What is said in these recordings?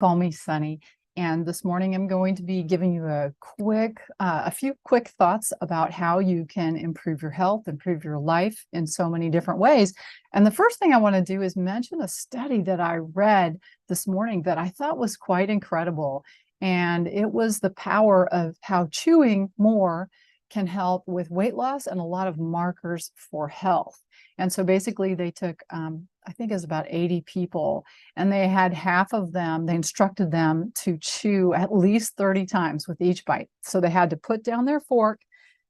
Call me Sunny. And this morning I'm going to be giving you a few quick thoughts about how you can improve your health, improve your life in so many different ways. And the first thing I want to do is mention a study that I read this morning that I thought was quite incredible. And it was the power of how chewing more can help with weight loss and a lot of markers for health. And so basically they took, I think it was about 80 people, and they had half of them, they instructed them to chew at least 30 times with each bite. So they had to put down their fork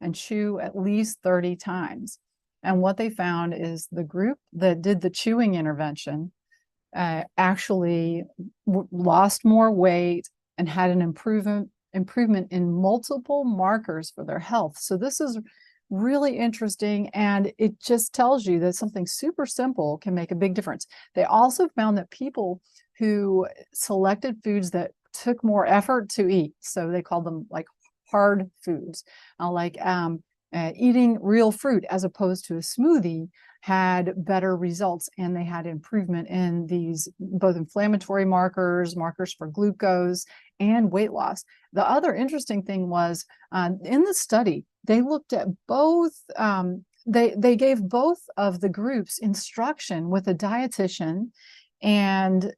and chew at least 30 times. And what they found is the group that did the chewing intervention actually lost more weight and had an improvement in multiple markers for their health. So this is really interesting, and it just tells you that something super simple can make a big difference. They also found that people who selected foods that took more effort to eat, so they called them like hard foods, eating real fruit as opposed to a smoothie, had better results, and they had improvement in these both inflammatory markers for glucose, and weight loss. The other interesting thing was in the study, they looked at both, they gave both of the groups instruction with a dietitian, and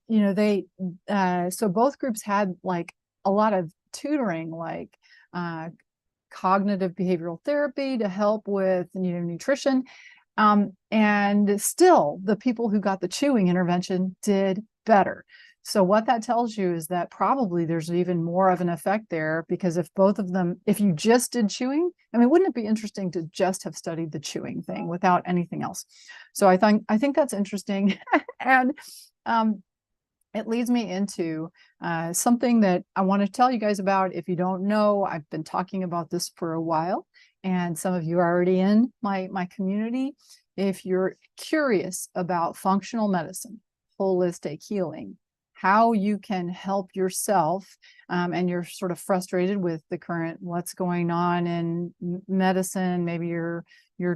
so both groups had like a lot of tutoring, like cognitive behavioral therapy to help with nutrition. And still, the people who got the chewing intervention did better. So what that tells you is that probably there's even more of an effect there, because if both of them, if you just did chewing, I mean, wouldn't it be interesting to just have studied the chewing thing without anything else? So I think that's interesting. And it leads me into something that I want to tell you guys about. If you don't know, I've been talking about this for a while, and some of you are already in my community. If you're curious about functional medicine, holistic healing, how you can help yourself, and you're sort of frustrated with the current what's going on in medicine, maybe your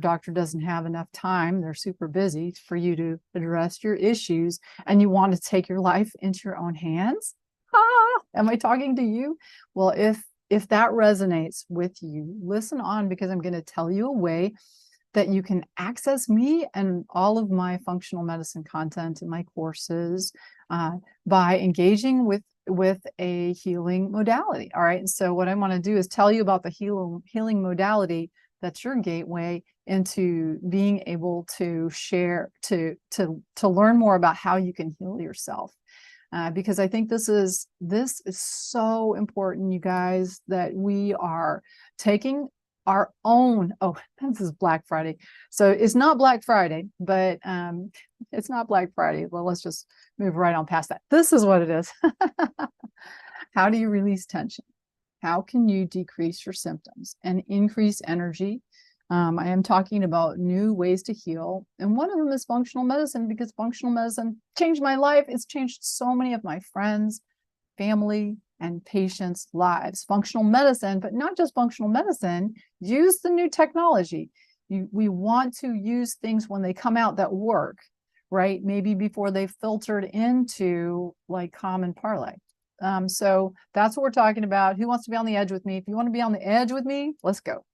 doctor doesn't have enough time, they're super busy for you to address your issues, and you want to take your life into your own hands. Am I talking to you? Well, if that resonates with you, listen on, because I'm going to tell you a way that you can access me and all of my functional medicine content in my courses by engaging with a healing modality. All right. And so what I want to do is tell you about the healing modality that's your gateway into being able to share, to learn more about how you can heal yourself. Because I think this is so important, you guys, that we are taking our own, this is Black Friday. So it's not Black Friday, but it's not Black Friday. Well, let's just move right on past that. This is what it is. How do you release tension? How can you decrease your symptoms and increase energy? I am talking about new ways to heal. And one of them is functional medicine, because functional medicine changed my life. It's changed so many of my friends, family, and patients' lives. Functional medicine, but not just functional medicine, use the new technology. We want to use things when they come out that work, right? Maybe before they filtered into like common parlay. So that's what we're talking about. Who wants to be on the edge with me? If you want to be on the edge with me, let's go.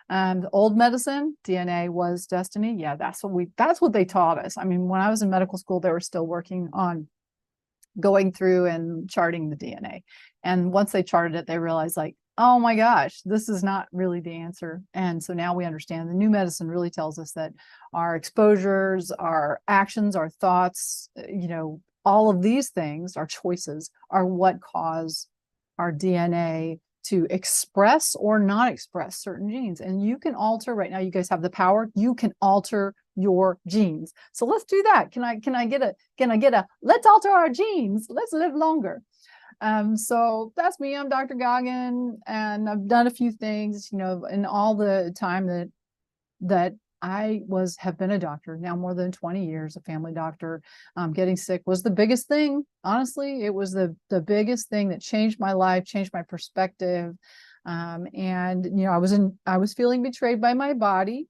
The old medicine, DNA was destiny. Yeah, that's what they taught us. I mean, when I was in medical school, they were still working on going through and charting the DNA. And once they charted it, they realized, like, oh my gosh, this is not really the answer. And so now we understand the new medicine really tells us that our exposures, our actions, our thoughts, all of these things, our choices, are what cause our DNA to express or not express certain genes. And you can alter, right now you guys have the power, you can alter your genes. So let's do that. Can I get a let's alter our genes, let's live longer. So that's me. I'm Dr. Goggin, and I've done a few things, in all the time that I have been a doctor, now more than 20 years, a family doctor. Getting sick was the biggest thing. Honestly, it was the biggest thing that changed my life, changed my perspective. And I was feeling betrayed by my body.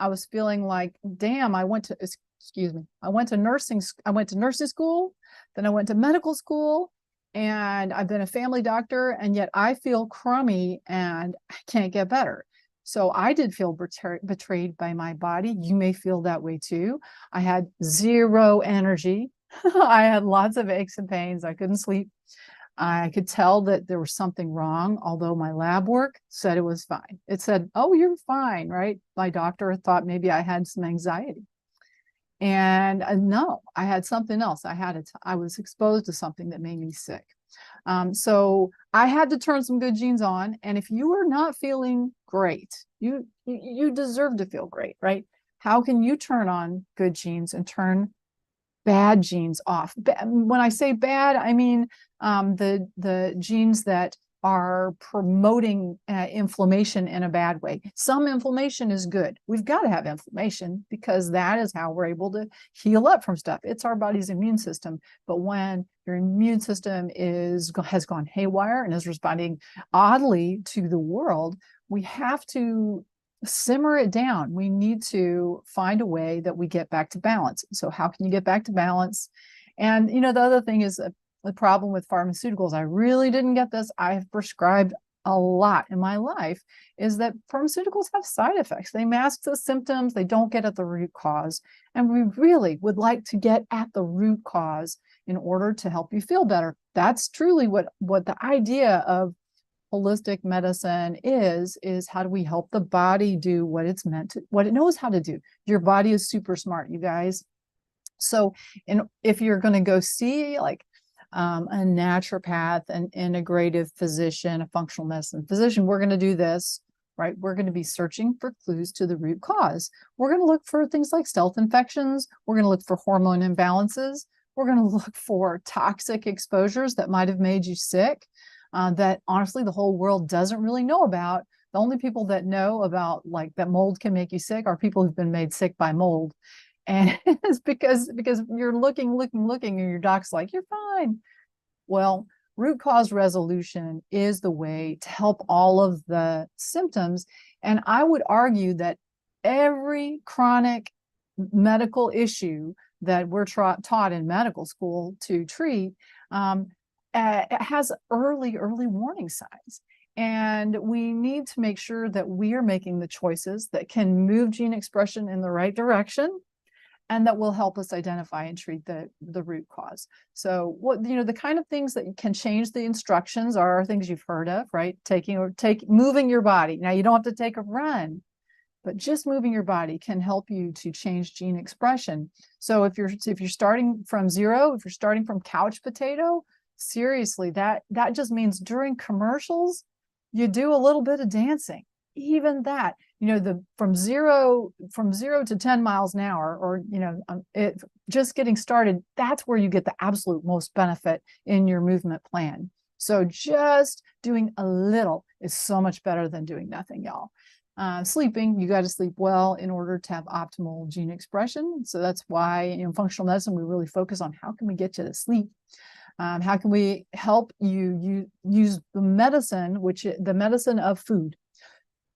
I was feeling like, damn, I went to nursing school, then I went to medical school, and I've been a family doctor, and yet I feel crummy and I can't get better. So I did feel betrayed by my body. You may feel that way too. I had zero energy. I had lots of aches and pains. I couldn't sleep. I could tell that there was something wrong, although my lab work said it was fine. It said, oh, you're fine, right? My doctor thought maybe I had some anxiety. And no, I had something else. I was exposed to something that made me sick. So I had to turn some good genes on. And if you are not feeling great, you deserve to feel great, right? How can you turn on good genes and turn bad genes off? When I say bad, I mean the genes that are promoting inflammation in a bad way. Some inflammation is good. We've got to have inflammation because that is how we're able to heal up from stuff. It's our body's immune system. But when your immune system has gone haywire and is responding oddly to the world, we have to simmer it down. We need to find a way that we get back to balance. So how can you get back to balance? And the other thing is the problem with pharmaceuticals. I really didn't get this. I've prescribed a lot in my life, is that pharmaceuticals have side effects. They mask the symptoms. They don't get at the root cause. And we really would like to get at the root cause in order to help you feel better. That's truly what the idea of holistic medicine is how do we help the body do what it's meant to, what it knows how to do. Your body is super smart, you guys. So if you're going to go see like a naturopath, an integrative physician, a functional medicine physician, we're going to do this, right? We're going to be searching for clues to the root cause. We're going to look for things like stealth infections. We're going to look for hormone imbalances. We're going to look for toxic exposures that might have made you sick, that honestly the whole world doesn't really know about. The only people that know about like that mold can make you sick are people who've been made sick by mold. And it's because you're looking, and your doc's like, you're fine. Well, root cause resolution is the way to help all of the symptoms. And I would argue that every chronic medical issue that we're taught in medical school to treat has early warning signs. And we need to make sure that we are making the choices that can move gene expression in the right direction and that will help us identify and treat the root cause. So the kind of things that can change the instructions are things you've heard of, right? Moving your body. Now you don't have to take a run, but just moving your body can help you to change gene expression. So if you're starting from zero, if you're starting from couch potato, seriously, that just means during commercials, you do a little bit of dancing. Even that, from zero to 10 miles an hour, or just getting started, that's where you get the absolute most benefit in your movement plan. So just doing a little is so much better than doing nothing, y'all. Sleeping, you got to sleep well in order to have optimal gene expression. So that's why in functional medicine, we really focus on how can we get you to sleep. How can we help you use the medicine, the medicine of food.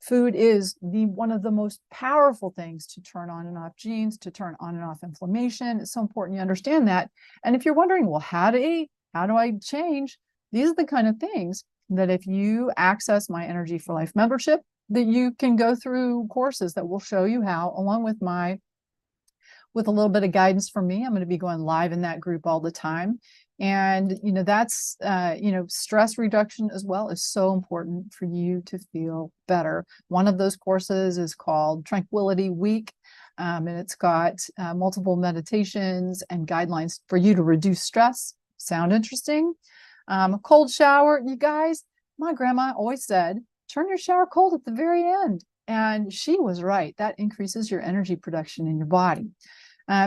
Food is one of the most powerful things to turn on and off genes, to turn on and off inflammation. It's so important you understand that. And if you're wondering, well, how do I change? These are the kind of things that if you access my Energy for Life membership, that you can go through courses that will show you how, along with a little bit of guidance from me. I'm going to be going live in that group all the time. And, that's, stress reduction as well is so important for you to feel better. One of those courses is called Tranquility Week. And it's got multiple meditations and guidelines for you to reduce stress. Sound interesting? A cold shower, you guys, my grandma always said, turn your shower cold at the very end. And she was right. That increases your energy production in your body.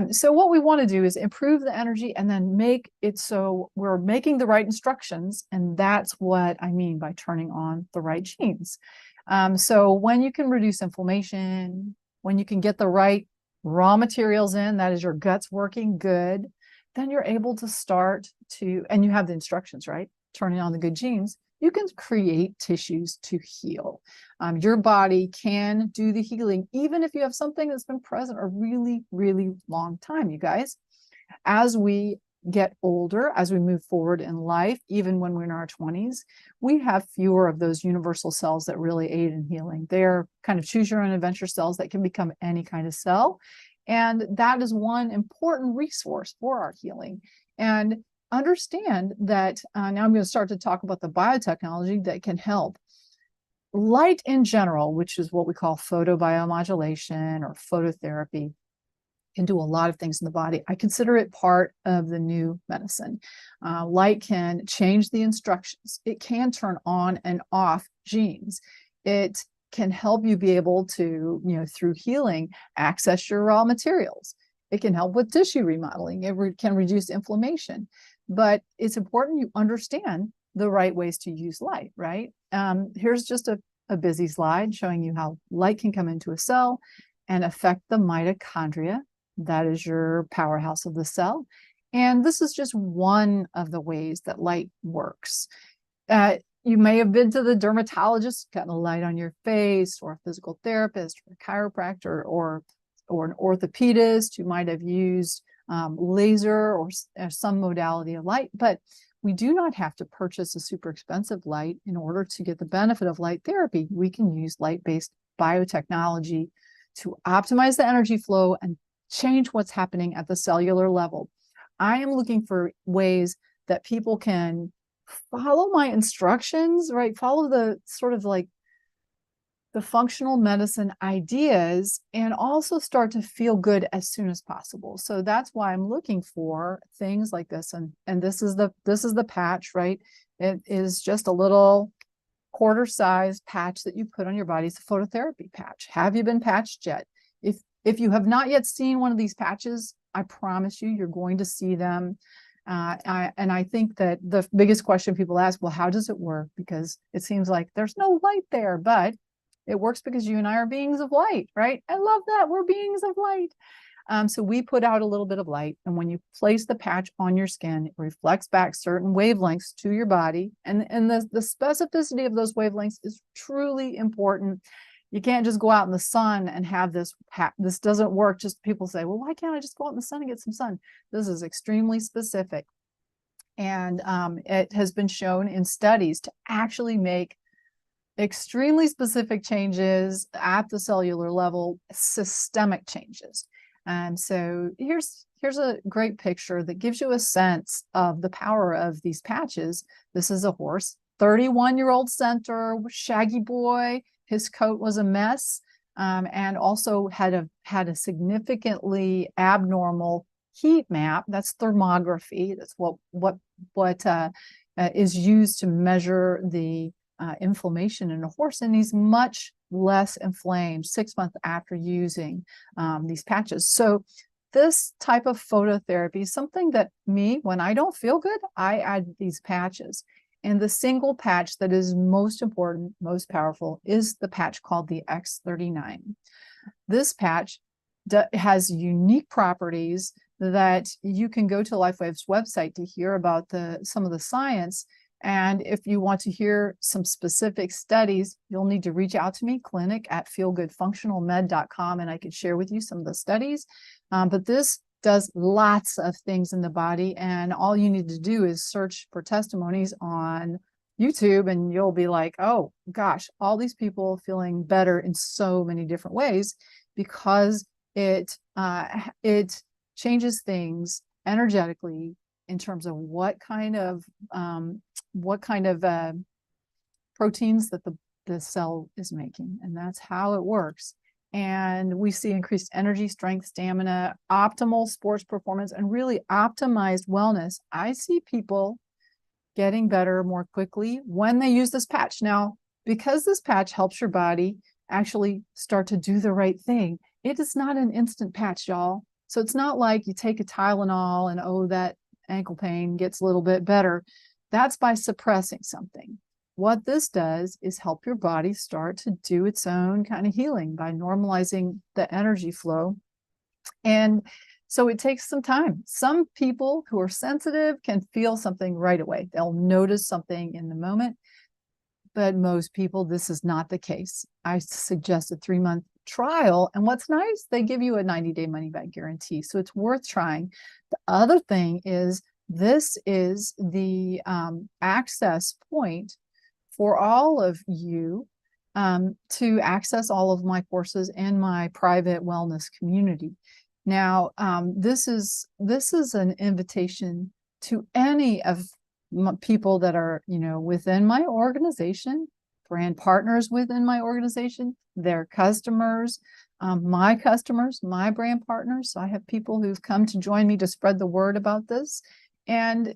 So what we want to do is improve the energy and then make it so we're making the right instructions. And that's what I mean by turning on the right genes. So when you can reduce inflammation, when you can get the right raw materials in, that is your guts working good, then you're able to start and you have the instructions, right? Turning on the good genes. You can create tissues to heal. Your body can do the healing, even if you have something that's been present a really, really long time, you guys. As we get older, as we move forward in life, even when we're in our 20s, we have fewer of those universal cells that really aid in healing. They're kind of choose your own adventure cells that can become any kind of cell. And that is one important resource for our healing. And understand that now I'm going to start to talk about the biotechnology that can help. Light in general, which is what we call photobiomodulation or phototherapy, can do a lot of things in the body. I consider it part of the new medicine. Light can change the instructions. It can turn on and off genes. It can help you be able to, through healing, access your raw materials. It can help with tissue remodeling. It can reduce inflammation. But it's important you understand the right ways to use light, right? Here's just a busy slide showing you how light can come into a cell and affect the mitochondria. That is your powerhouse of the cell. And this is just one of the ways that light works. You may have been to the dermatologist, gotten a light on your face, or a physical therapist, or a chiropractor, or an orthopedist who might have used laser or some modality of light. But we do not have to purchase a super expensive light in order to get the benefit of light therapy. We can use light-based biotechnology to optimize the energy flow and change what's happening at the cellular level. I am looking for ways that people can follow my instructions, right? Follow the sort of like the functional medicine ideas and also start to feel good as soon as possible. So that's why I'm looking for things like this. And this is the patch, right? It is just a little quarter-size patch that you put on your body. It's a phototherapy patch. Have you been patched yet? If you have not yet seen one of these patches, I promise you're going to see them. I think that the biggest question people ask, well, how does it work? Because it seems like there's no light there, but it works because you and I are beings of light, right? I love that. We're beings of light. So we put out a little bit of light, and when you place the patch on your skin, it reflects back certain wavelengths to your body. And the specificity of those wavelengths is truly important. You can't just go out in the sun and have this. This doesn't work. Just people say, well, why can't I just go out in the sun and get some sun? This is extremely specific. And it has been shown in studies to actually make extremely specific changes at the cellular level, systemic changes. And so here's a great picture that gives you a sense of the power of these patches. This is a horse, 31-year-old centaur, shaggy boy. His coat was a mess, and also had a significantly abnormal heat map. That's thermography. That's what is used to measure the inflammation in a horse, and he's much less inflamed 6 months after using these patches. So this type of phototherapy is something that when I don't feel good, I add these patches. And the single patch that is most important, most powerful, is the patch called the X39. This patch has unique properties that you can go to LifeWave's website to hear about some of the science. And if you want to hear some specific studies, you'll need to reach out to me, clinic@feelgoodfunctionalmed.com, and I could share with you some of the studies. But this does lots of things in the body, and all you need to do is search for testimonies on YouTube, and you'll be like, oh gosh, all these people feeling better in so many different ways, because it changes things energetically in terms of what kind of proteins that the cell is making, and that's how it works. And we see increased energy, strength, stamina, optimal sports performance, and really optimized wellness. I see people getting better more quickly when they use this patch. Now, because this patch helps your body actually start to do the right thing, it is not an instant patch, y'all. So it's not like you take a Tylenol and, oh, that ankle pain gets a little bit better. That's by suppressing something. What this does is help your body start to do its own kind of healing by normalizing the energy flow. And so it takes some time. Some people who are sensitive can feel something right away. They'll notice something in the moment. But most people, this is not the case. I suggest a 3-month trial. And what's nice, they give you a 90-day money-back guarantee. So it's worth trying. The other thing is This is the access point for all of you to access all of my courses and my private wellness community. Now, this is an invitation to any of people that are, within my organization, brand partners within my organization, their customers, my customers, my brand partners. So I have people who've come to join me to spread the word about this. And,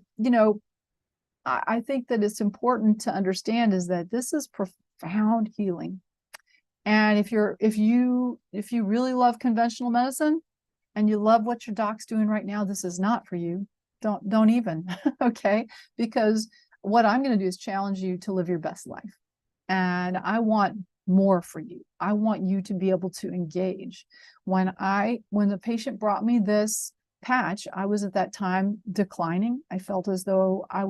I think that it's important to understand is that this is profound healing. And if you really love conventional medicine and you love what your doc's doing right now, this is not for you. Don't even, okay? Because what I'm going to do is challenge you to live your best life. And I want more for you. I want you to be able to engage. When the patient brought me this patch, I was at that time declining. I felt as though I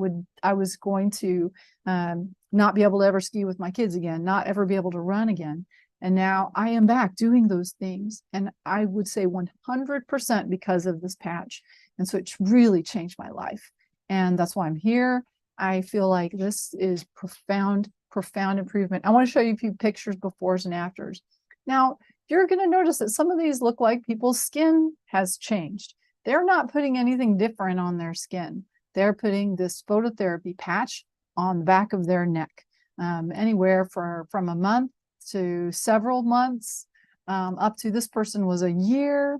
was going to not be able to ever ski with my kids again, not ever be able to run again. And now I am back doing those things. And I would say 100% because of this patch. And so it's really changed my life. And that's why I'm here. I feel like this is profound improvement. I want to show you a few pictures befores and afters. Now, you're going to notice that some of these look like people's skin has changed. They're not putting anything different on their skin. They're putting this phototherapy patch on the back of their neck, anywhere from a month to several months, up to this person was a year.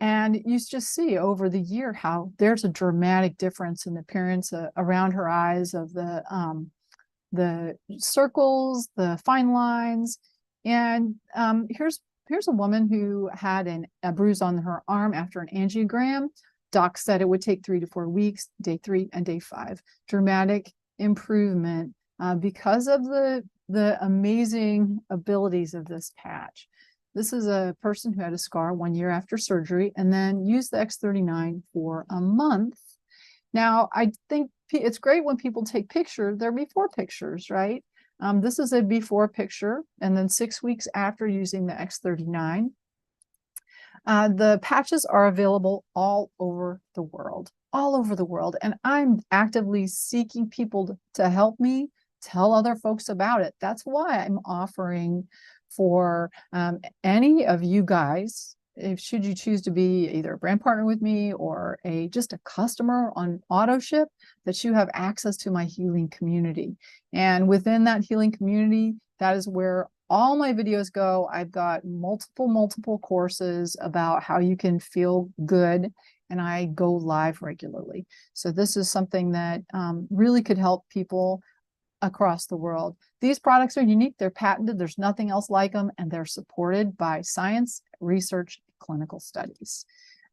And you just see over the year how there's a dramatic difference in the appearance around her eyes of the circles, the fine lines. And here's a woman who had a bruise on her arm after an angiogram. Doc said it would take 3 to 4 weeks, day 3 and day 5. Dramatic improvement because of the amazing abilities of this patch. This is a person who had a scar 1 year after surgery and then used the X39 for a month. Now, I think it's great when people take pictures, they're before pictures, right? This is a before picture, and then 6 weeks after using the X39. The patches are available all over the world, and I'm actively seeking people to help me tell other folks about it. That's why I'm offering for any of you guys, should you choose to be either a brand partner with me or just a customer on auto ship, that you have access to my healing community. And within that healing community, that is where all my videos go. I've got multiple courses about how you can feel good, and I go live regularly. So this is something that really could help people across the world. These products are unique, they're patented, there's nothing else like them, and they're supported by science, research, clinical studies.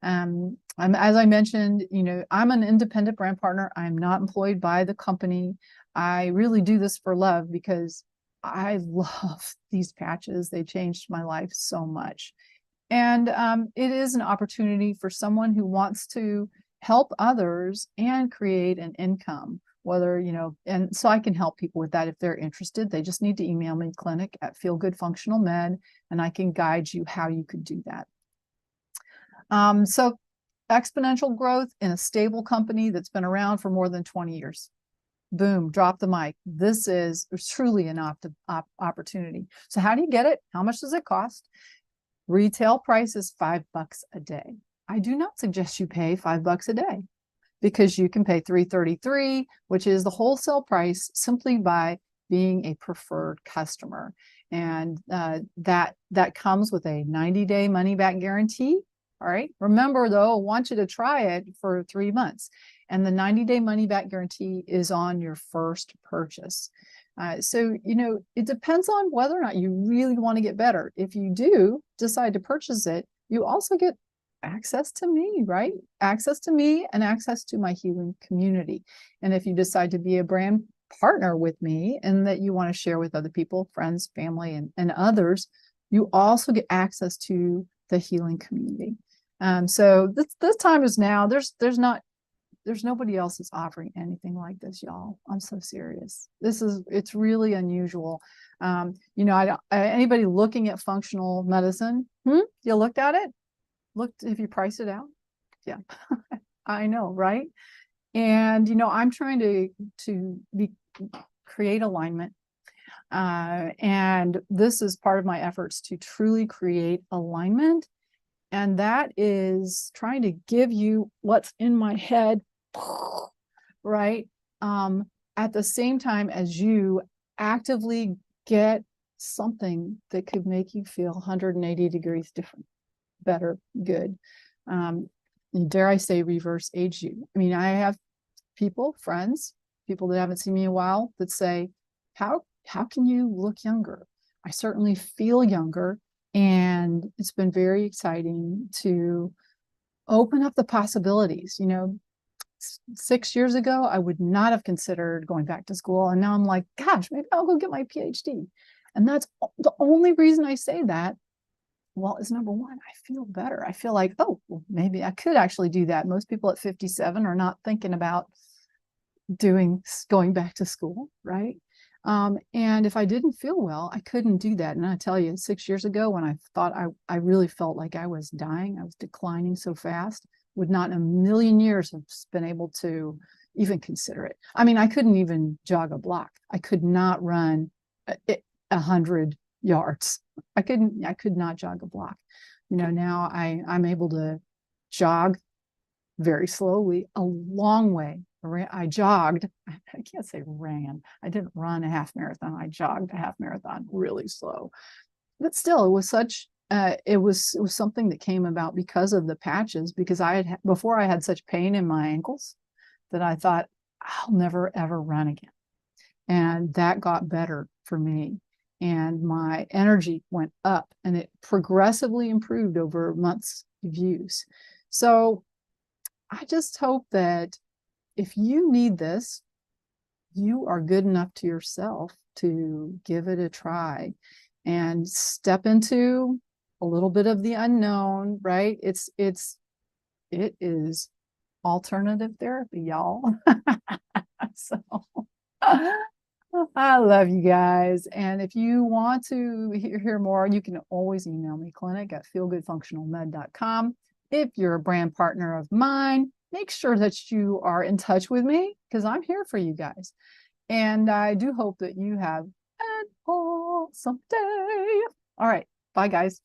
As I mentioned, I'm an independent brand partner. I'm not employed by the company. I really do this for love because I love these patches. They changed my life so much. And it is an opportunity for someone who wants to help others and create an income, and so I can help people with that if they're interested. They just need to email me, clinic@feelgoodfunctionalmed, and I can guide you how you could do that. So exponential growth in a stable company that's been around for more than 20 years. Boom, drop the mic. This is truly an opportunity. So how do you get it? How much does it cost? Retail price is $5 a day. I do not suggest you pay $5 a day, because you can pay $333, which is the wholesale price, simply by being a preferred customer. And that comes with a 90-day money-back guarantee. All right. Remember, though, I want you to try it for 3 months. And the 90-day money-back guarantee is on your first purchase. So, it depends on whether or not you really want to get better. If you do decide to purchase it, you also get access to me, right? Access to me and access to my healing community. And if you decide to be a brand partner with me and that you want to share with other people, friends, family, and others, you also get access to the healing community. So this time is now. There's nobody else that's offering anything like this, y'all. I'm so serious. It's really unusual. Anybody looking at functional medicine, you looked at it? Looked if you price it out? Yeah, I know, right? And, I'm trying to create alignment. And this is part of my efforts to truly create alignment. And that is trying to give you what's in my head, right? At the same time as you actively get something that could make you feel 180 degrees different, better, good. And dare I say, reverse age you. I mean, I have friends, people that haven't seen me in a while that say, how can you look younger? I certainly feel younger. And it's been very exciting to open up the possibilities. 6 years ago, I would not have considered going back to school. And now I'm like, gosh, maybe I'll go get my PhD. And that's the only reason I say that. Well, is number one, I feel better. I feel like, oh, well, maybe I could actually do that. Most people at 57 are not thinking about going back to school, right? And if I didn't feel well, I couldn't do that. And I tell you, 6 years ago, when I thought I really felt like I was dying, I was declining so fast, would not in a million years have been able to even consider it. I mean, I couldn't even jog a block. I could not run 100 yards. I could not jog a block. Now I'm able to jog very slowly, a long way. I jogged. I can't say ran. I didn't run a half marathon. I jogged a half marathon really slow. But still, it was something that came about because of the patches, because before I had such pain in my ankles that I thought I'll never ever run again. And that got better for me. And my energy went up, and it progressively improved over months of use. So I just hope that if you need this, you are good enough to yourself to give it a try and step into a little bit of the unknown, right? It is alternative therapy, y'all. So I love you guys. And if you want to hear more, you can always email me, clinic@feelgoodfunctionalmed.com. If you're a brand partner of mine, make sure that you are in touch with me, because I'm here for you guys. And I do hope that you have an awesome day. All right. Bye, guys.